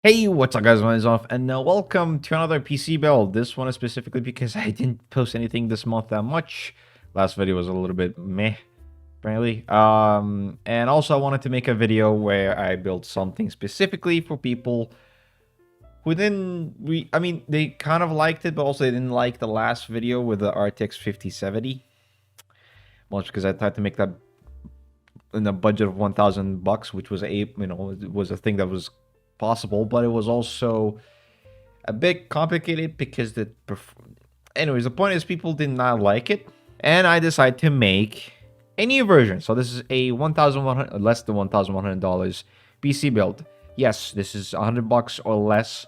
Hey, what's up guys, my name is Off, and welcome to another PC build. This one is specifically because I didn't post anything this month that much. Last video was a little bit meh, apparently. And also I wanted to make a video where I built something specifically for people who I mean, they kind of liked it, but also they didn't like the last video with the RTX 5070. Well, because I tried to make that in a budget of $1,000, which was it was a thing that was possible, but it was also a bit complicated because anyways, the point is people did not like it, and I decided to make a new version. So this is a 1,100 less than $1,100 PC build. Yes, this is $100 or less.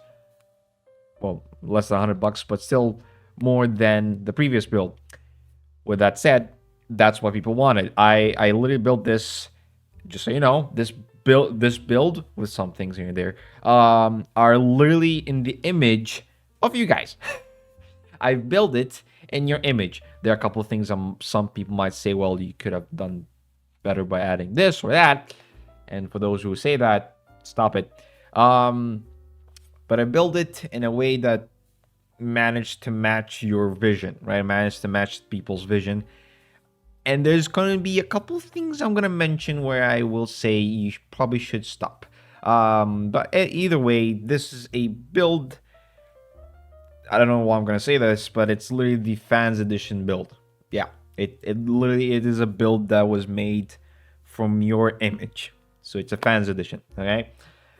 Well, less than $100, but still more than the previous build. With that said, that's what people wanted. I literally built this, just so you know, this build with some things here and there are literally in the image of you guys. I built it in your image. There are a couple of things some people might say, well, you could have done better by adding this or that. And for those who say that, stop it. But I built it in a way that managed to match your vision, right? Managed to match people's vision. And there's going to be a couple of things I'm going to mention where I will say you probably should stop. But either way, this is a build. I don't know why I'm going to say this, but it's literally the fans edition build. Yeah, it literally it is a build that was made from your image. So it's a fans edition, okay?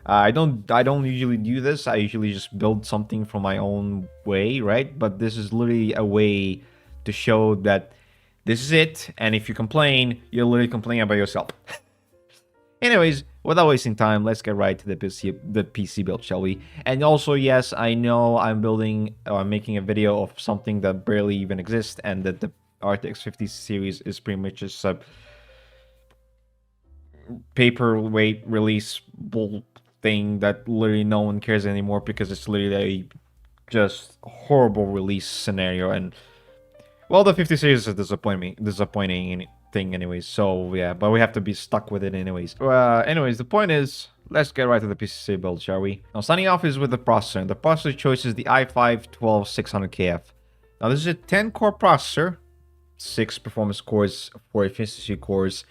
I don't usually do this. I usually just build something from my own way, right? But this is literally a way to show that this is it, and if you complain, you're literally complaining about yourself. Anyways, without wasting time, let's get right to the PC build, shall we? And also, yes, I know I'm making a video of something that barely even exists, and that the RTX 50 series is pretty much just a paperweight release bull thing that literally no one cares anymore because it's literally a just horrible release scenario. And well, the 50 series is disappointing thing anyways. So yeah, but we have to be stuck with it anyways. Anyways, the point is, let's get right to the PC build, shall we? Now, starting off is with the processor. And the processor choice is the i5-12600KF. Now, this is a 10-core processor, 6 performance cores, 4 efficiency cores,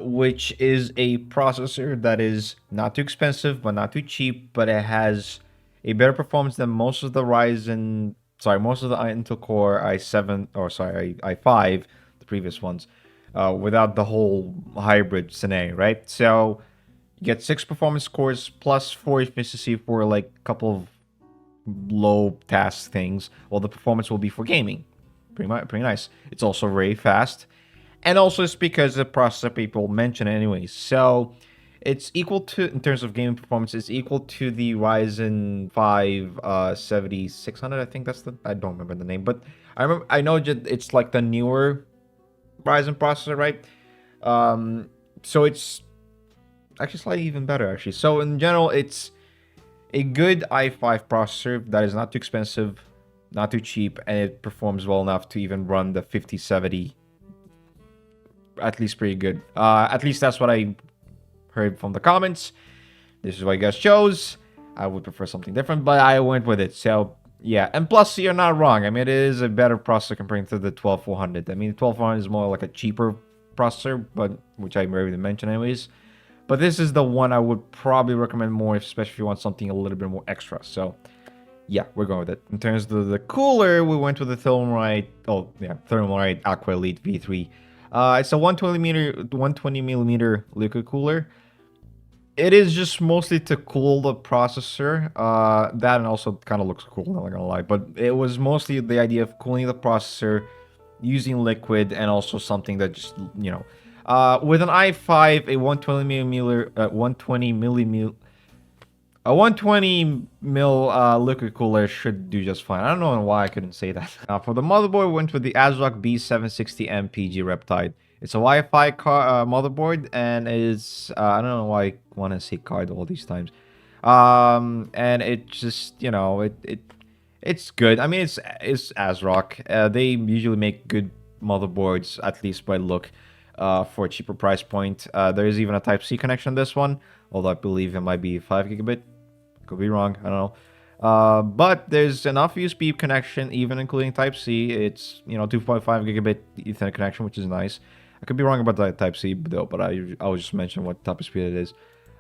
which is a processor that is not too expensive, but not too cheap, but it has a better performance than most of the most of the Intel Core i5, the previous ones, without the whole hybrid scenario, right? So you get 6 performance cores plus 4 efficiency for like a couple of low task things. Well, the performance will be for gaming. Pretty nice. It's also very fast. And also it's because the processor people mention it anyways. So it's equal to, in terms of gaming performance, it's equal to the Ryzen 5 7600. I think that's I don't remember the name, but I know it's like the newer Ryzen processor, right? So it's actually slightly even better, actually. So in general, it's a good i5 processor that is not too expensive, not too cheap, and it performs well enough to even run the 5070 at least pretty good. At least that's what I heard from the comments. This is what you guys chose. I would prefer something different, but I went with it. So yeah, and plus you're not wrong. I mean, it is a better processor compared to the 12400. I mean, the 12400 is more like a cheaper processor, but which I already mentioned anyways. But this is the one I would probably recommend more, especially if you want something a little bit more extra. So yeah, we're going with it. In terms of the cooler, we went with the Thermalright. Oh yeah, Thermalright Aqua Elite V3. It's a 120 millimeter liquid cooler. It is just mostly to cool the processor. That and also kind of looks cool, not gonna lie. But it was mostly the idea of cooling the processor using liquid, and also something that just, you know, with an i5, a 120 mil liquid cooler should do just fine. I don't know why I couldn't say that. For the motherboard, we went with the ASRock B760M PG Reptide. It's a Wi-Fi motherboard, and it's I don't know why I want to say card all these times. And it just, you know, it's good. I mean, it's ASRock. They usually make good motherboards, at least by look, for a cheaper price point. There is even a Type-C connection on this one, although I believe it might be 5 gigabit Could be wrong. I don't know. But there's enough USB connection, even including Type-C. It's, 2.5 gigabit Ethernet connection, which is nice. I could be wrong about the Type-C, though, but I'll just mention what type of speed it is.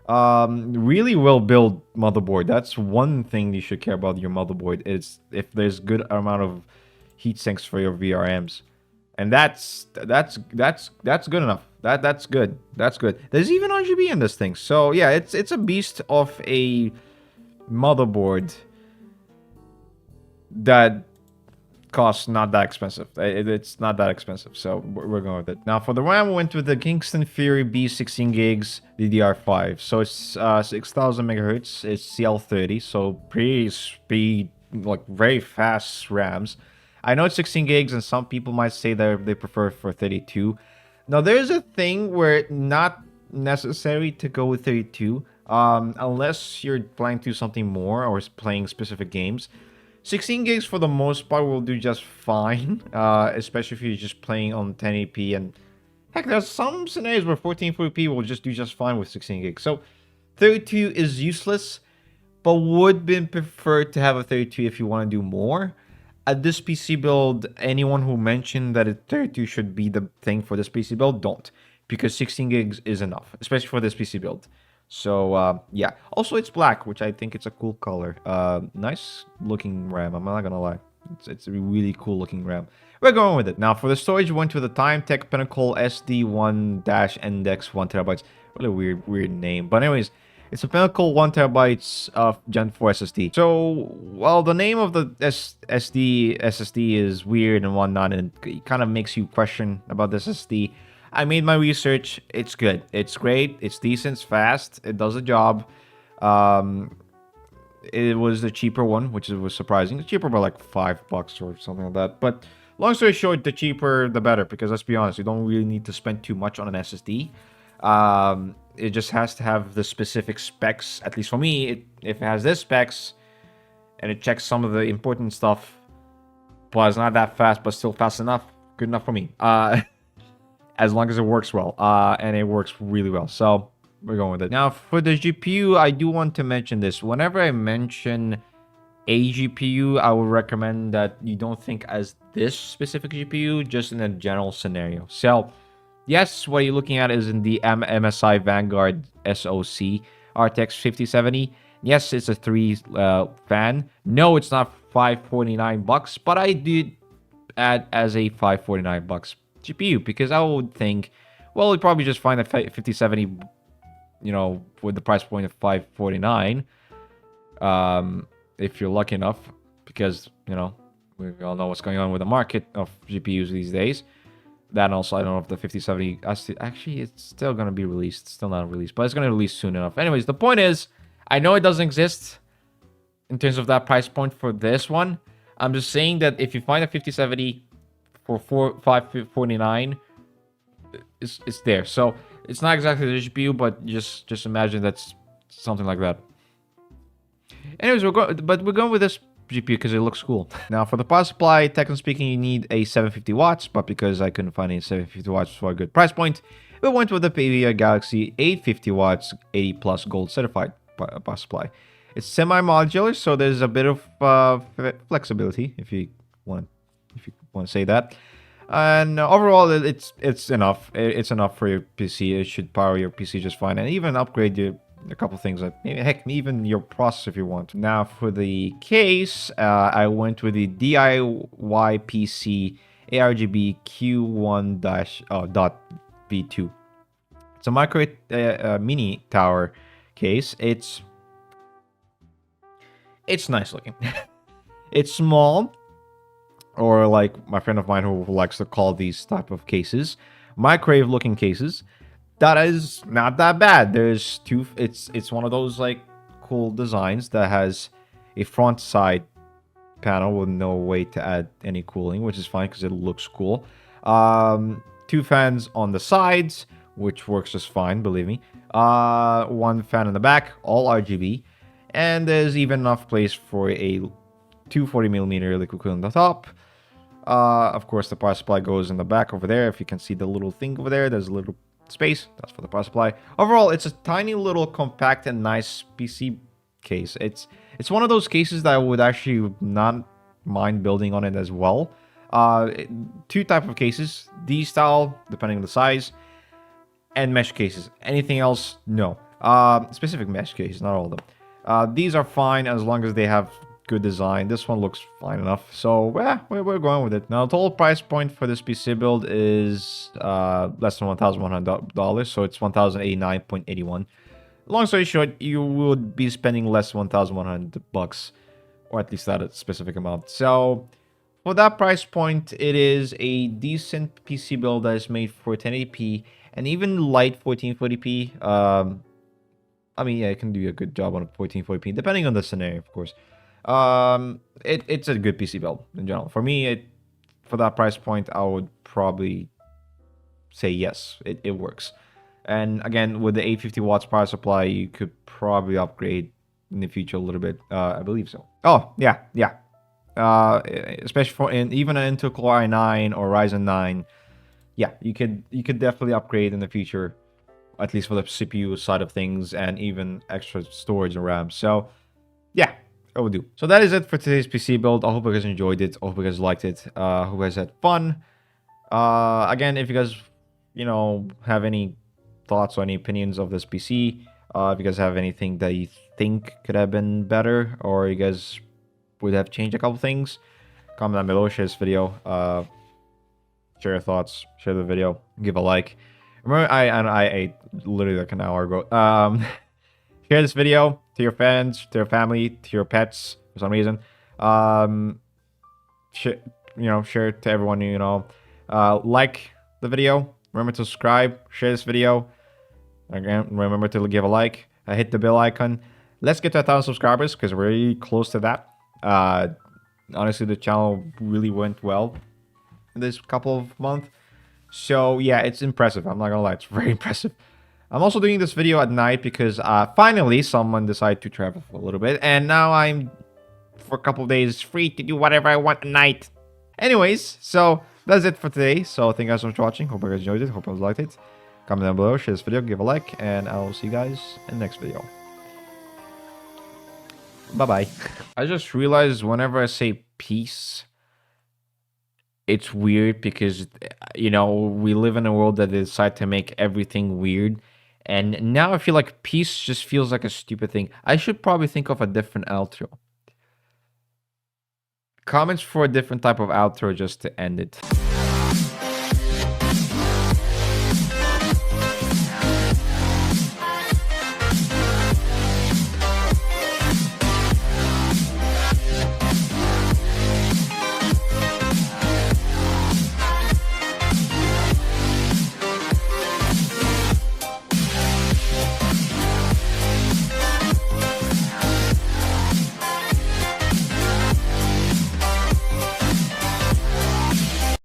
Really well built motherboard. That's one thing you should care about your motherboard, is if there's good amount of heat sinks for your VRMs. And that's good enough. That's good. That's good. There's even RGB in this thing. So yeah, it's a beast of a motherboard that costs not that expensive. It's not that expensive, so we're going with it. Now for the RAM, we went with the Kingston Fury B 16 gigs DDR5. So it's 6000 megahertz. It's CL30, so pretty speed, like very fast RAMs. I know it's 16 gigs, and some people might say that they prefer for 32. Now there's a thing where it's not necessary to go with 32, unless you're planning to do something more or playing specific games. 16 gigs for the most part will do just fine, especially if you're just playing on 1080p. And heck, there's some scenarios where 1440p will just do just fine with 16 gigs. So 32 is useless, but would be preferred to have a 32 if you want to do more. At this PC build, anyone who mentioned that a 32 should be the thing for this PC build, don't. Because 16 gigs is enough, especially for this PC build. So, yeah. Also, it's black, which I think it's a cool color. Nice looking RAM, I'm not gonna lie. It's a really cool looking RAM. We're going with it. Now, for the storage, we went with the Timetech Pinnacle SD1-Index 1 terabytes. Really weird name. But anyways, it's a Pinnacle 1 terabytes of Gen 4 SSD. So, well, the name of the SSD is weird and whatnot, and it kind of makes you question about this SSD. I made my research. It's good. It's great. It's decent. It's fast. It does the job. It was the cheaper one, which was surprising. It's cheaper by like $5 or something like that. But long story short, the cheaper, the better. Because let's be honest, you don't really need to spend too much on an SSD. It just has to have the specific specs. At least for me, if it has this specs and it checks some of the important stuff, but it's not that fast, but still fast enough, good enough for me. As long as it works well, and it works really well. So we're going with it. Now for the GPU, I do want to mention this. Whenever I mention a GPU, I would recommend that you don't think as this specific GPU, just in a general scenario. So yes, what you're looking at is in the MSI Vanguard SoC RTX 5070. Yes, it's a 3 fan. No, it's not $549, but I did add as a $549 GPU, because I would think, well, you'd probably just find a 5070, with the price point of $549, if you're lucky enough, because, we all know what's going on with the market of GPUs these days. That, and also, I don't know if the 5070, actually, it's still going to be released. It's still not released, but it's going to release soon enough. Anyways, the point is, I know it doesn't exist in terms of that price point for this one. I'm just saying that if you find a 5070 for $549, it's there. So it's not exactly the GPU, but just imagine that's something like that. Anyways, we're going with this GPU because it looks cool. Now for the power supply, technically speaking, you need a 750 watts, but because I couldn't find any 750 watts for a good price point, we went with the Pavia Galaxy 850 watts 80 plus gold certified power supply. It's semi-modular, so there's a bit of flexibility if you want to say that. And overall, it's enough. It's enough for your PC. It should power your PC just fine, and even upgrade a couple things. Like heck, even your processor if you want. Now for the case, I went with the DIY PC ARGB Q1-V2. It's a micro mini tower case. It's nice looking. It's small. Or like my friend of mine who likes to call these type of cases, microwave looking cases. That is not that bad. There's two, it's one of those like cool designs that has a front side panel with no way to add any cooling, which is fine because it looks cool. 2 fans on the sides, which works just fine, believe me. 1 fan in the back, all RGB. And there's even enough place for a 240mm liquid cooling on the top. Of course, the power supply goes in the back over there. If you can see the little thing over there, there's a little space. That's for the power supply. Overall, it's a tiny little compact and nice PC case. It's one of those cases that I would actually not mind building on it as well. Two type of cases: D style, depending on the size, and mesh cases. Anything else, no. Specific mesh cases, not all of them. These are fine as long as they have good design. This one looks fine enough. So, yeah, we're going with it. Now, the total price point for this PC build is less than $1,100. So, it's $1,089.81. Long story short, you would be spending less than $1,100. Or at least that specific amount. So, for that price point, it is a decent PC build that is made for 1080p and even light 1440p. I mean, yeah, it can do a good job on 1440p, depending on the scenario, of course. It's a good PC build in general. For me, for that price point, I would probably say yes, it works. And again, with the 850 watts power supply, you could probably upgrade in the future a little bit. I believe so. Oh, yeah. Especially for even an Intel Core i9 or Ryzen 9. Yeah, you could definitely upgrade in the future, at least for the CPU side of things, and even extra storage and RAM. So, yeah, it will do. So that is it for today's PC build. I hope you guys enjoyed it. I hope you guys liked it. I hope you guys had fun. Again, if you guys, have any thoughts or any opinions of this PC, if you guys have anything that you think could have been better, or you guys would have changed a couple things, comment down below, share this video, share your thoughts, share the video, give a like. Remember, I literally like an hour ago. Share this video to your friends, to your family, to your pets for some reason. Share it to everyone. Like the video. Remember to subscribe. Share this video. Again, remember to give a like. Hit the bell icon. Let's get to 1,000 subscribers because we're really close to that. Honestly, the channel really went well in this couple of months. So, yeah, it's impressive. I'm not gonna lie. It's very impressive. I'm also doing this video at night because finally someone decided to travel for a little bit. And now I'm, for a couple of days, free to do whatever I want at night. Anyways, so that's it for today. So thank you guys so much for watching. Hope you guys enjoyed it. Hope you guys liked it. Comment down below, share this video, give a like, and I will see you guys in the next video. Bye-bye. I just realized whenever I say peace, it's weird because, we live in a world that they decide to make everything weird. And now I feel like peace just feels like a stupid thing. I should probably think of a different outro. Comments for a different type of outro just to end it.